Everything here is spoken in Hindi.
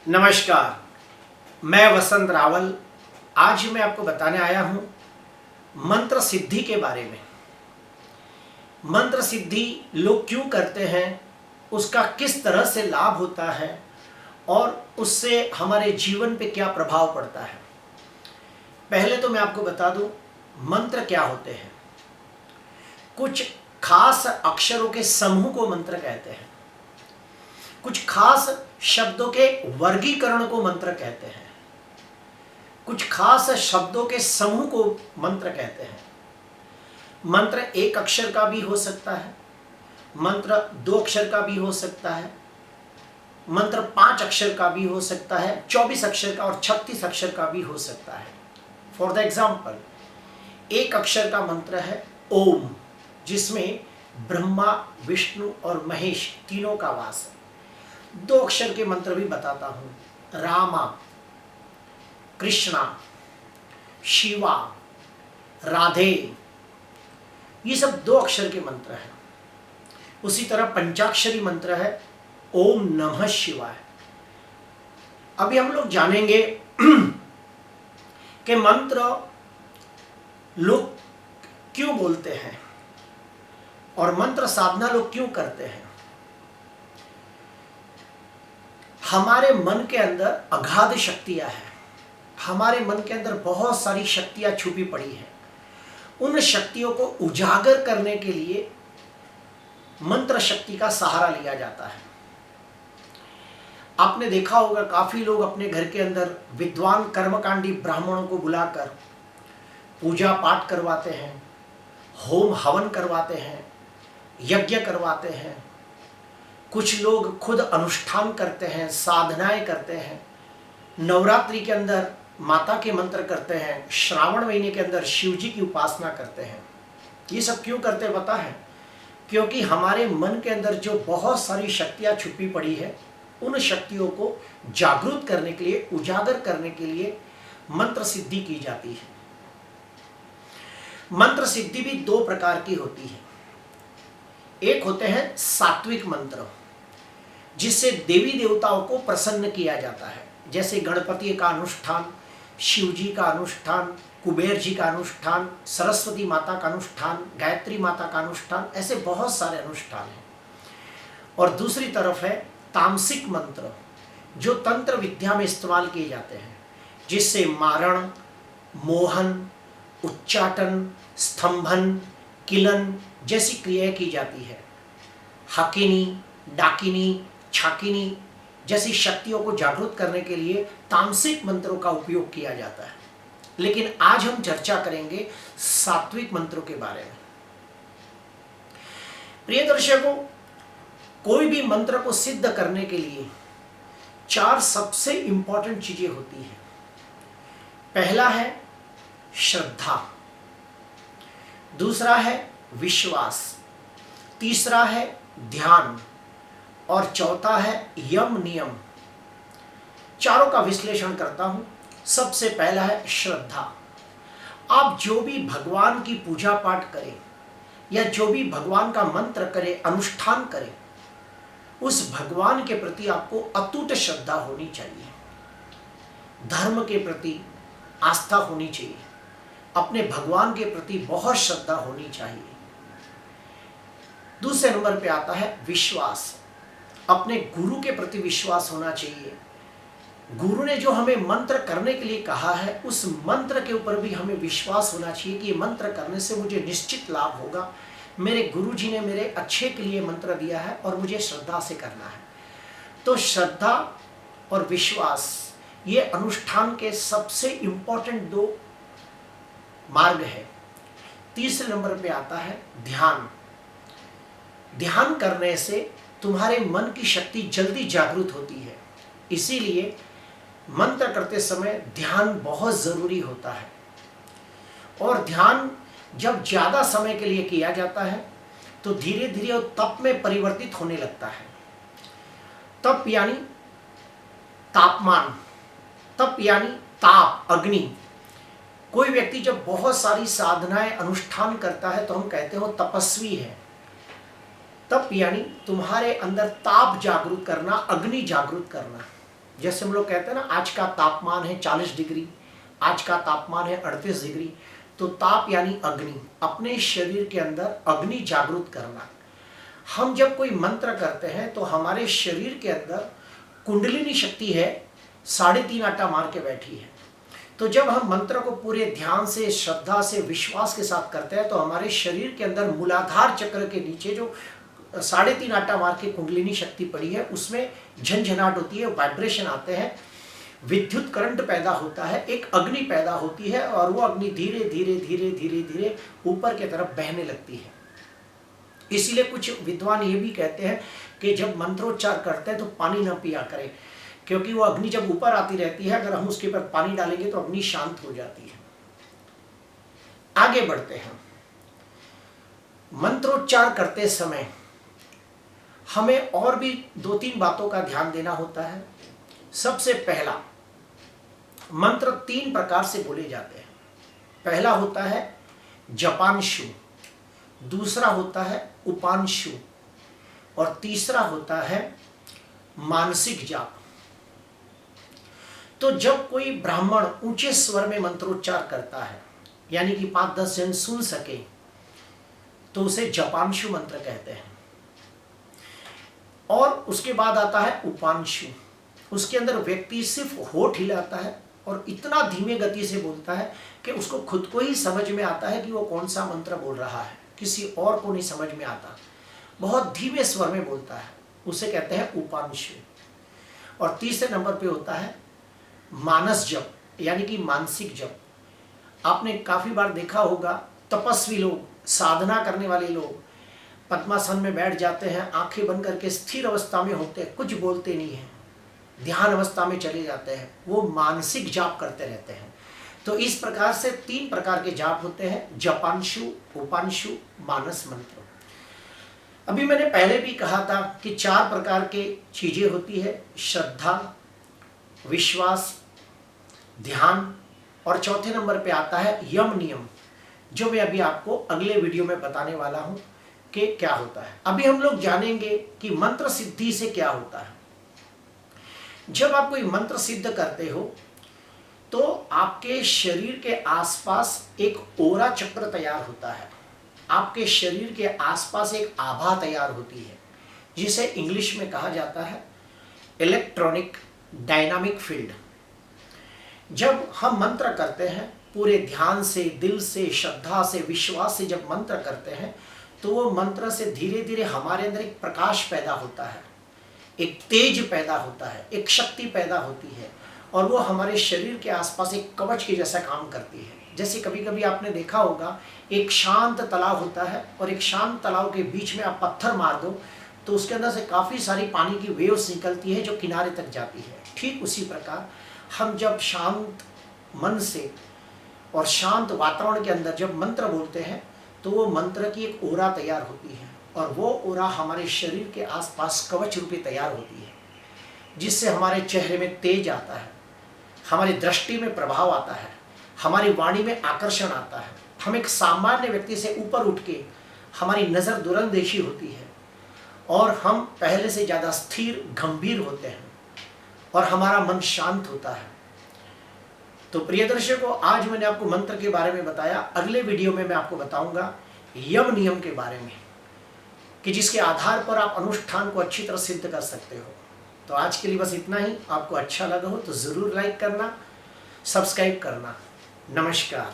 नमस्कार, मैं वसंत रावल। आज मैं आपको बताने आया हूं मंत्र सिद्धि के बारे में। मंत्र सिद्धि लोग क्यों करते हैं, उसका किस तरह से लाभ होता है और उससे हमारे जीवन पे क्या प्रभाव पड़ता है। पहले तो मैं आपको बता दूं मंत्र क्या होते हैं। कुछ खास अक्षरों के समूह को मंत्र कहते हैं। कुछ खास शब्दों के वर्गीकरण को मंत्र कहते हैं। कुछ खास शब्दों के समूह को मंत्र कहते हैं। मंत्र एक अक्षर का भी हो सकता है, मंत्र 2 अक्षर का भी हो सकता है, मंत्र 5 अक्षर का भी हो सकता है, 24 अक्षर का और 36 अक्षर का भी हो सकता है। फॉर द एग्जाम्पल, एक अक्षर का मंत्र है ओम, जिसमें ब्रह्मा, विष्णु और महेश तीनों का वास है। 2 अक्षर के मंत्र भी बताता हूं, रामा, कृष्णा, शिवा, राधे, ये सब 2 अक्षर के मंत्र हैं। उसी तरह पंचाक्षरी मंत्र है ओम नमः शिवाय। अभी हम लोग जानेंगे कि मंत्र लोग क्यों बोलते हैं और मंत्र साधना लोग क्यों करते हैं। हमारे मन के अंदर अगाध शक्तियां हैं। हमारे मन के अंदर बहुत सारी शक्तियां छुपी पड़ी हैं। उन शक्तियों को उजागर करने के लिए मंत्र शक्ति का सहारा लिया जाता है। आपने देखा होगा काफी लोग अपने घर के अंदर विद्वान कर्मकांडी ब्राह्मणों को बुलाकर पूजा पाठ करवाते हैं, होम हवन करवाते हैं, यज्ञ करवाते हैं। कुछ लोग खुद अनुष्ठान करते हैं, साधनाएं करते हैं। नवरात्रि के अंदर माता के मंत्र करते हैं, श्रावण महीने के अंदर शिव जी की उपासना करते हैं। ये सब क्यों करते पता है? क्योंकि हमारे मन के अंदर जो बहुत सारी शक्तियां छुपी पड़ी है, उन शक्तियों को जागृत करने के लिए, उजागर करने के लिए मंत्र सिद्धि की जाती है। मंत्र सिद्धि भी 2 प्रकार की होती है। एक होते हैं सात्विक मंत्र, जिससे देवी देवताओं को प्रसन्न किया जाता है, जैसे गणपति का अनुष्ठान, शिव जी का अनुष्ठान, कुबेर जी का अनुष्ठान, सरस्वती माता का अनुष्ठान, गायत्री माता का अनुष्ठान, ऐसे बहुत सारे अनुष्ठान हैं। और दूसरी तरफ है तामसिक मंत्र, जो तंत्र विद्या में इस्तेमाल किए जाते हैं, जिससे मारण, मोहन, उच्चाटन, स्तंभन, किलन जैसी क्रियाएं की जाती है। हकिनी, डाकिनी, छाकिनी जैसी शक्तियों को जागृत करने के लिए तामसिक मंत्रों का उपयोग किया जाता है। लेकिन आज हम चर्चा करेंगे सात्विक मंत्रों के बारे में। प्रिय दर्शकों, कोई भी मंत्र को सिद्ध करने के लिए 4 सबसे इंपॉर्टेंट चीजें होती हैं। पहला है श्रद्धा, दूसरा है विश्वास, तीसरा है ध्यान और चौथा है यम नियम। चारों का विश्लेषण करता हूं। सबसे पहला है श्रद्धा। आप जो भी भगवान की पूजा पाठ करें या जो भी भगवान का मंत्र करें, अनुष्ठान करें, उस भगवान के प्रति आपको अटूट श्रद्धा होनी चाहिए। धर्म के प्रति आस्था होनी चाहिए। अपने भगवान के प्रति बहुत श्रद्धा होनी चाहिए। दूसरे नंबर पे आता है विश्वास। अपने गुरु के प्रति विश्वास होना चाहिए। गुरु ने जो हमें मंत्र करने के लिए कहा है, उस मंत्र के ऊपर भी हमें विश्वास होना चाहिए कि ये मंत्र करने से मुझे निश्चित लाभ होगा। मेरे गुरु जी ने मेरे अच्छे के लिए मंत्र दिया है और मुझे श्रद्धा से करना है। तो श्रद्धा और विश्वास ये अनुष्ठान के सबसे इंपॉर्टेंट 2 मार्ग है। तीसरे नंबर पे आता है ध्यान। ध्यान करने से तुम्हारे मन की शक्ति जल्दी जागृत होती है। इसीलिए मंत्र करते समय ध्यान बहुत जरूरी होता है। और ध्यान जब ज्यादा समय के लिए किया जाता है तो धीरे धीरे वो तप में परिवर्तित होने लगता है। तप यानी तापमान, तप यानी ताप, अग्नि। कोई व्यक्ति जब बहुत सारी साधनाएं अनुष्ठान करता है तो हम कहते हैं वो तपस्वी है। तप यानी तुम्हारे अंदर ताप जागृत करना, अग्नि जागृत करना। जैसे हम लोग कहते हैं ना, आज का तापमान है 40 डिग्री, आज का तापमान है 38 डिग्री। तो ताप यानी अग्नि, अपने शरीर के अंदर अग्नि जागृत करना। हम जब कोई मंत्र करते हैं तो हमारे शरीर के अंदर कुंडलिनी शक्ति है, 3.5 आटा मार के बैठी है। तो जब हम मंत्र को पूरे ध्यान से, श्रद्धा से, विश्वास के साथ करते हैं तो हमारे शरीर के अंदर मूलाधार चक्र के नीचे जो 3.5 आटा मार के कुंडलिनी शक्ति पड़ी है, उसमें झंझनाहट होती है, वाइब्रेशन आते हैं, विद्युत करंट पैदा होता है, एक अग्नि पैदा होती है और वो अग्नि धीरे धीरे धीरे धीरे धीरे ऊपर की तरफ बहने लगती है। इसीलिए कुछ विद्वान ये भी कहते हैं कि जब मंत्रोच्चार करते हैं तो पानी ना पिया करें, क्योंकि वो अग्नि जब ऊपर आती रहती है, अगर हम उसके ऊपर पानी डालेंगे तो अग्नि शांत हो जाती है। आगे बढ़ते हैं। मंत्रोच्चार करते समय हमें और भी 2-3 बातों का ध्यान देना होता है। सबसे पहला, मंत्र 3 प्रकार से बोले जाते हैं। पहला होता है जपांशु, दूसरा होता है उपांशु और तीसरा होता है मानसिक जाप। तो जब कोई ब्राह्मण ऊंचे स्वर में मंत्रोच्चार करता है, यानी कि 5-10 जन सुन सके, तो उसे जपांशु मंत्र कहते हैं। और उसके बाद आता है उपांशु। उसके अंदर व्यक्ति सिर्फ होठ हिलाता है और इतना धीमे गति से बोलता है कि उसको खुद को ही समझ में आता है कि वो कौन सा मंत्र बोल रहा है, किसी और को नहीं समझ में आता। बहुत धीमे स्वर में बोलता है, उसे कहते हैं उपांशु। और तीसरे नंबर पे होता है मानस जप, यानी कि मानसिक जप। आपने काफ़ी बार देखा होगा, तपस्वी लोग, साधना करने वाले लोग पद्मासन में बैठ जाते हैं, आंखें बंद करके स्थिर अवस्था में होते हैं, कुछ बोलते नहीं हैं, ध्यान अवस्था में चले जाते हैं, वो मानसिक जाप करते रहते हैं। तो इस प्रकार से 3 प्रकार के जाप होते हैं, जपांशु, उपांशु, मानस मंत्र। अभी मैंने पहले भी कहा था कि 4 प्रकार के चीज़ें होती है, श्रद्धा, विश्वास, ध्यान, और चौथे नंबर पे आता है यम नियम, जो मैं अभी आपको अगले वीडियो में बताने वाला हूं कि क्या होता है। अभी हम लोग जानेंगे कि मंत्र सिद्धि से क्या होता है। जब आप कोई मंत्र सिद्ध करते हो तो आपके शरीर के आसपास एक ओरा चक्र तैयार होता है, आपके शरीर के आसपास एक आभा तैयार होती है, जिसे इंग्लिश में कहा जाता है इलेक्ट्रॉनिक डायनामिक फील्ड। जब हम मंत्र करते हैं, पूरे ध्यान से, दिल से, श्रद्धा से, विश्वास से जब मंत्र करते हैं तो वो मंत्र से धीरे धीरे हमारे अंदर एक प्रकाश पैदा होता है, एक तेज पैदा होता है, एक शक्ति पैदा होती है, और वो हमारे शरीर के आसपास एक कवच के जैसा काम करती है। जैसे कभी कभी आपने देखा होगा, एक शांत तालाब होता है और एक शांत तालाब के बीच में आप पत्थर मार दो तो उसके अंदर से काफ़ी सारी पानी की वेव्स निकलती है जो किनारे तक जाती है। ठीक उसी प्रकार हम जब शांत मन से और शांत वातावरण के अंदर जब मंत्र बोलते हैं तो वो मंत्र की एक ओरा तैयार होती है, और वो ओरा हमारे शरीर के आसपास कवच रूपी तैयार होती है, जिससे हमारे चेहरे में तेज आता है, हमारी दृष्टि में प्रभाव आता है, हमारी वाणी में आकर्षण आता है, हम एक सामान्य व्यक्ति से ऊपर उठ के हमारी नज़र दूरंदेशी होती है, और हम पहले से ज़्यादा स्थिर, गंभीर होते हैं, और हमारा मन शांत होता है। तो प्रिय दर्शकों, आज मैंने आपको मंत्र के बारे में बताया। अगले वीडियो में मैं आपको बताऊंगा यम नियम के बारे में, कि जिसके आधार पर आप अनुष्ठान को अच्छी तरह सिद्ध कर सकते हो। तो आज के लिए बस इतना ही। आपको अच्छा लगा हो तो ज़रूर लाइक करना, सब्सक्राइब करना। नमस्कार।